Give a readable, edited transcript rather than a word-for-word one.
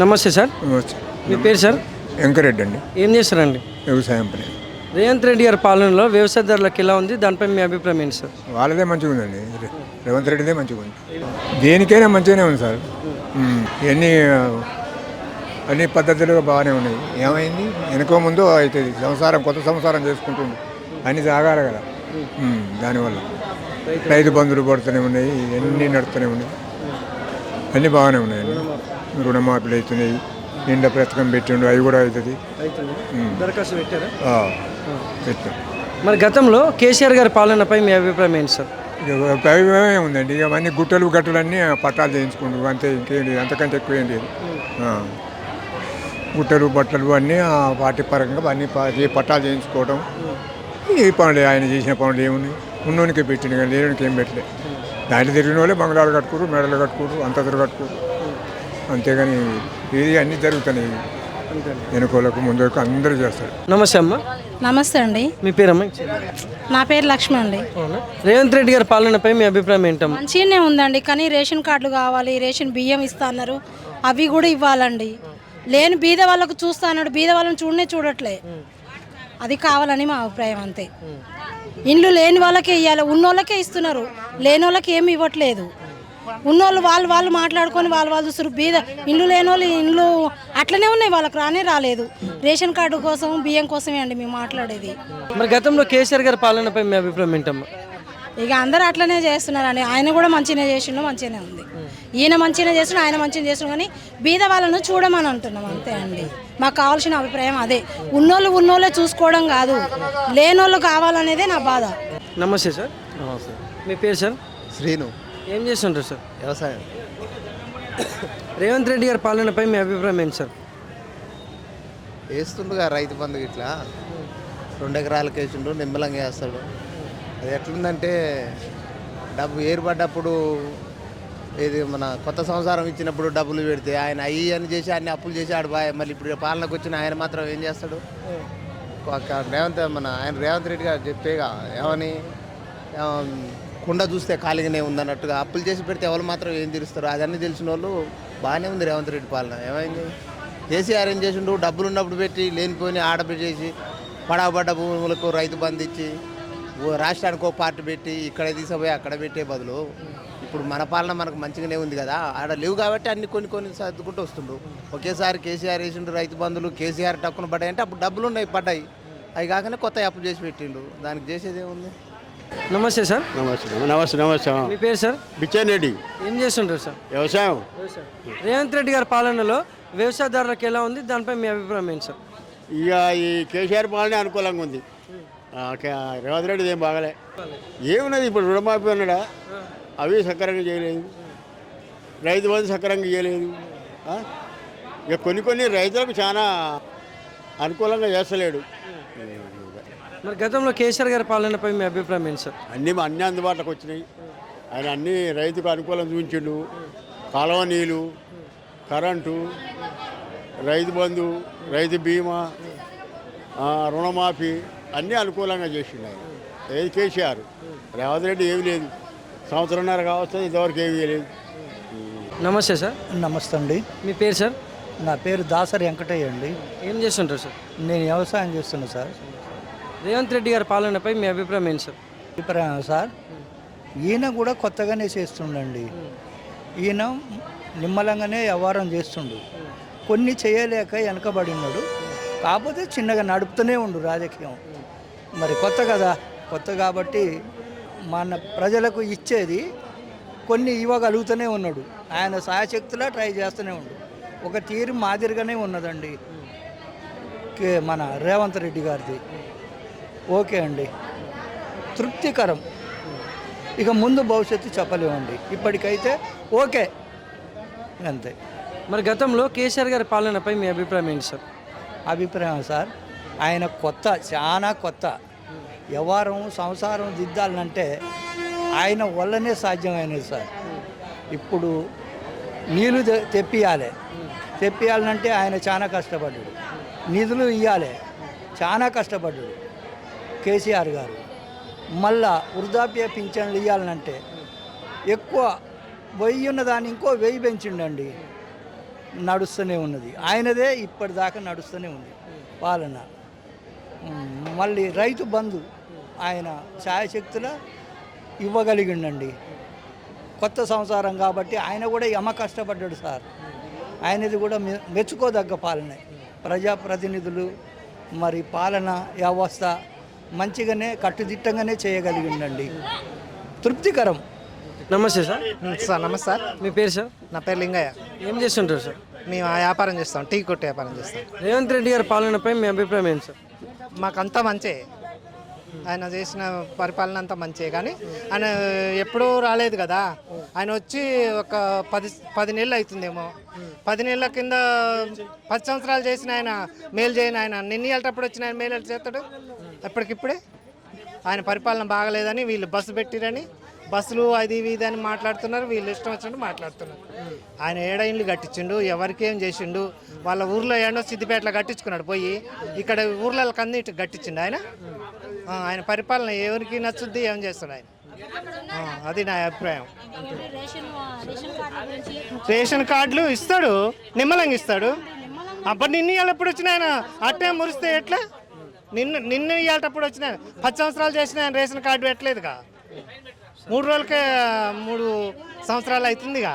నమస్తే సార్. నమస్తే. మీ పేరు సార్? వెంకరెడ్డి అండి. ఏం చేస్తారండి? వ్యవసాయం పని. రేవంత్ రెడ్డి గారి పాలనలో వ్యవసాయదారులకు ఎలా ఉంది, దానిపై మీ అభిప్రాయం ఏంటి సార్? వాళ్ళదే మంచిగా ఉందండి. రేవంత్ రెడ్డిదే మంచిగా ఉంది. దేనికైనా మంచిగానే ఉంది సార్. ఇవన్నీ అన్ని పద్ధతులుగా బాగానే ఉన్నాయి. ఏమైంది వెనుకో ముందు అవుతుంది. కొత్త సంసారం చేసుకుంటుంది అన్ని సాగాలి కదా. దానివల్ల రైతు బంధువులు పడుతూనే ఉన్నాయి, అన్నీ నడుస్తూనే ఉన్నాయి, అన్నీ బాగానే ఉన్నాయండి. రుణమాఫీలు అవుతున్నాయి, నిండా పథకం పెట్టిండు, అవి కూడా అవుతుంది. దరఖాస్తు పెట్టారా? పెట్టాం. మరి గతంలో కేసీఆర్ గారి పాలనపై మీ అభిప్రాయం ఏంటి సార్? ఇక అభిప్రాయం ఉందండి. ఇక అన్ని గట్టులన్నీ పట్టాలు చేయించుకుంటారు అంతే, ఇంకేం లేదు, అంతకంటే ఎక్కువ ఏం లేదు. గుట్టలు బట్టలు అన్నీ పార్టీ పరంగా అన్ని పట్టాలు చేయించుకోవడం, ఈ పనులు ఆయన చేసిన పనులు ఏమున్నాయి. ఉన్నోనికే పెట్టింది కానీ లేనికి ఏం పెట్టలేదు. దాంట్లో తిరిగిన వాళ్ళే బంగ్లాలు కట్టుకోరు, మెడలు కట్టుకోరు, అంతతులు కట్టుకోరు, అంతేగాని ఇది అన్నీ జరుగుతున్నాయి. వెనుకోలకు ముందుకు అందరూ చేస్తారు. నమస్తే అమ్మ. నమస్తే అండి. మీ పేరమ్మా? నా పేరు లక్ష్మి అండి. రేవంత్ రెడ్డి గారి పాలనపై మీ అభిప్రాయం ఏంటమ్మా? మంచిగానే ఉందండి, కానీ రేషన్ కార్డులు కావాలి, రేషన్ బియ్యం ఇస్తా అన్నారు, అవి కూడా ఇవ్వాలండి. లేని బీద వాళ్ళకు చూస్తా అన్నాడు, బీద వాళ్ళని చూడట్లే. అది కావాలని మా అభిప్రాయం అంతే. ఇండ్లు లేని వాళ్ళకే ఇవ్వాలి, ఉన్నోళ్ళకే ఇస్తున్నారు, లేని వాళ్ళకి ఏమి ఇవ్వట్లేదు. ఉన్నోళ్ళు వాళ్ళు మాట్లాడుకొని వాళ్ళు చూస్తారు. బీద ఇండ్లు లేని వాళ్ళు ఇండ్లు అట్లనే ఉన్నాయి, వాళ్ళకి రాలేదు. రేషన్ కార్డు కోసం బియ్యం కోసమే అండి మేము మాట్లాడేది. మరి గతంలో కేసీఆర్ గారి పాలనపై మీ అభిప్రాయం ఏంటమ్మా? ఇక అందరూ అట్లనే చేస్తున్నారండి. ఆయన కూడా మంచిగానే చేసిండు, మంచిగానే ఉంది. ఈయన మంచిగానే చేస్తున్నాడు, ఆయన మంచిగా చేస్తున్నాడు, కానీ బీద వాళ్ళను చూడమని అంటున్నాం అంతే అండి. మాకు కావాల్సిన అభిప్రాయం అదే. ఉన్నోళ్ళే చూసుకోవడం కాదు, లేనోళ్ళు కావాలనేదే నా బాధ. నమస్తే సార్. నమస్తే. మీ పేరు సార్? శ్రీను. ఏం చేస్తుంటారు సార్? వ్యవసాయం. రేవంత్ రెడ్డి గారి పాలనపై మీ అభిప్రాయం ఏంటి సార్? వేస్తుండగా రైతు బంధు ఇట్లా 2 ఎకరాలకు వేసిండు, నిమ్మలంగా వేస్తాడు. అది ఎట్లుందంటే డబ్బు ఏర్పడ్డప్పుడు ఇది మన కొత్త సంవత్సరం ఇచ్చినప్పుడు డబ్బులు పెడితే ఆయన అయ్యి అని చేసి అన్ని అప్పులు చేసి ఆడిపోయి, మళ్ళీ ఇప్పుడు పాలనకు వచ్చిన ఆయన మాత్రం ఏం చేస్తాడు? రేవంత్ రెడ్డి గారు చెప్పేగా ఏమని, కుండ చూస్తే ఖాళీగానే ఉందన్నట్టుగా అప్పులు చేసి పెడితే ఎవరు మాత్రం ఏం తీరుస్తారు? అదన్నీ తెలిసిన వాళ్ళు బాగానే ఉంది రేవంత్ రెడ్డి పాలన. ఏమైంది? కేసీఆర్ ఏం చేసిండు? డబ్బులు ఉన్నప్పుడు పెట్టి లేనిపోయి ఆడపెట్టేసి పడవబడ్డ భూములకు రైతు బంధు ఇచ్చి రాష్ట్రానికి ఒక పార్టీ పెట్టి ఇక్కడ తీసుకుపోయి అక్కడ పెట్టే బదులు ఇప్పుడు మన పాలన మనకు మంచిగానే ఉంది కదా. ఆడ లేవు కాబట్టి అన్ని కొన్ని సర్దుకుంటూ వస్తుండ్రు. ఒకేసారి కేసీఆర్ వేసిండు రైతు బంధులు, కేసీఆర్ టక్కున పడ్డాయి అంటే అప్పుడు డబ్బులు ఉన్నాయి, పడ్డాయి. అవి కాకనే కొత్త అప్పు చేసి పెట్టిండు, దానికి చేసేది ఏముంది? నమస్తే సార్. నమస్తే. మీ పేరు సార్? బిచ్చన్ రెడ్డి. ఏం చేస్తుంటారు సార్? వ్యవసాయం. రేవంత్ రెడ్డి గారి పాలనలో వ్యవసాయదారులకు ఎలా ఉంది, దానిపై మీ అభిప్రాయం ఏంటి సార్? ఇక ఈ కేసీఆర్ పాలనే అనుకూలంగా ఉంది. రేవంత్ రెడ్డి ఏం బాగలే. ఏమున్నది ఇప్పుడు? రుణమాఫీ ఉన్నాడా, అవి సక్రంగా చేయలేదు. రైతు బంధు సక్రంగా చేయలేదు. ఇక కొన్ని రైతులకు చాలా అనుకూలంగా చేస్తలేడు. మరి గతంలో కేసీఆర్ గారి పాలనపై మీ అభిప్రాయం ఏంటి సార్? అన్నీ అందుబాటులోకి వచ్చినాయి. ఆయన అన్నీ రైతుకు అనుకూలం చూపించిండు. కాలువ నీళ్ళు, కరెంటు, రైతు బంధు, రైతు బీమా, రుణమాఫీ అన్నీ అనుకూలంగా చేసిండు ఆయన. ఏది కేసీఆర్. రేవంత్ రెడ్డి ఏమీ లేదు, సంవత్సరంన్నర కావచ్చు, ఇంతవరకు ఏమీ లేదు. నమస్తే సార్. నమస్తే అండి. మీ పేరు సార్? నా పేరు దాసరి వెంకటయ్య అండి. ఏం చేస్తుంటారు సార్? నేను వ్యవసాయం చేస్తున్నా సార్. రేవంత్ రెడ్డి గారి పాలనపై మీ అభిప్రాయం ఏంటి సార్? అభిప్రాయం సార్, ఈయన కూడా కొత్తగానే చేస్తుండండి. ఈయన నిమ్మలంగానే వ్యవహారం చేస్తుండు. కొన్ని చేయలేక వెనకబడి ఉన్నాడు, కాకపోతే చిన్నగా నడుపుతూనే ఉండు రాజకీయం. మరి కొత్త కాబట్టి మన ప్రజలకు ఇచ్చేది కొన్ని ఇవ్వగలుగుతూనే ఉన్నాడు. ఆయన సాయశక్తిలా ట్రై చేస్తూనే ఉండు. ఒక తీరు మాదిరిగానే ఉన్నదండి మన రేవంత్ రెడ్డి గారిది. ఓకే అండి, తృప్తికరం. ఇక ముందు భవిష్యత్తు చెప్పలేమండి, ఇప్పటికైతే ఓకే అంతే. మరి గతంలో కేసీఆర్ గారి పాలనపై మీ అభిప్రాయం ఏంటి సార్? అభిప్రాయం సార్, ఆయన చాలా కొత్త వ్యవహారం సంసారం దిద్దాలంటే ఆయన వల్లనే సాధ్యమైనది సార్. ఇప్పుడు నీళ్ళు తెప్పియాలంటే ఆయన చాలా కష్టపడ్డాడు. నిధులు ఇవ్వాలి, చాలా కష్టపడ్డాడు కేసీఆర్ గారు. మళ్ళా వృద్ధాప్య పింఛన్లు ఇవ్వాలంటే ఎక్కువ 1000 ఉన్నదాన్ని ఇంకో 1000 పెంచిండండి. నడుస్తూనే ఉన్నది. ఆయనదే ఇప్పటిదాకా నడుస్తూనే ఉంది పాలన. మళ్ళీ రైతు బంధు ఆయన ఛాయశక్తుల ఇవ్వగలిగిండండి. కొత్త సంసారం కాబట్టి ఆయన కూడా యమ కష్టపడ్డాడు సార్. ఆయనది కూడా మెచ్చుకోదగ్గ పాలన. ప్రజాప్రతినిధులు మరి పాలన వ్యవస్థ మంచిగానే కట్టుదిట్టంగానే చేయగలిగిండండి. తృప్తికరం. నమస్తే సార్. సార్ నమస్తే సార్. మీ పేరు సార్? నా పేరు లింగయ్య. ఏం చేస్తుంటారు సార్? మేము ఆ వ్యాపారం చేస్తాం, టీ కొట్టు వ్యాపారం చేస్తాం. రేవంత్ రెడ్డి గారి పాలనపై మీ అభిప్రాయం ఏంటి సార్? మాకంతా మంచే, ఆయన చేసిన పరిపాలన అంతా మంచే. కానీ ఆయన ఎప్పుడూ రాలేదు కదా. ఆయన వచ్చి ఒక 10 నెలలు అవుతుందేమో. 10 నెలల కింద 10 సంవత్సరాలు చేసిన ఆయన మేలు చేయని ఆయన నిన్నెళ్ళేటప్పుడు వచ్చిన ఆయన మేలు చేస్తాడు. ఎప్పటికిప్పుడే ఆయన పరిపాలన బాగలేదని వీళ్ళు బస్సు పెట్టిరని బస్సులు అది ఇది అని మాట్లాడుతున్నారు. వీళ్ళు ఇష్టం వచ్చినట్టు మాట్లాడుతున్నారు. ఆయన ఏడ ఇల్లు కట్టించిండు, ఎవరికేం చేసిండు. వాళ్ళ ఊర్లో ఏడో సిద్దిపేటలో కట్టించుకున్నాడు పోయి, ఇక్కడ ఊర్లకు అన్నిటి కట్టించిండు ఆయన. ఆయన పరిపాలన ఎవరికి నచ్చుద్ది, ఏం చేస్తాడు ఆయన. అది నా అభిప్రాయం. రేషన్ కార్డులు ఇస్తాడు, నిమ్మలంగా ఇస్తాడు. అప్పుడు నిన్న ఎప్పుడు వచ్చిన ఆయన అట్టే మురిస్తే ఎట్లా? నిన్న ఇవాళప్పుడు వచ్చిన 10 సంవత్సరాలు చేసిన ఆయన రేషన్ కార్డు పెట్టలేదుగా. 3 రోజులకే 3 సంవత్సరాలు అవుతుందిగా.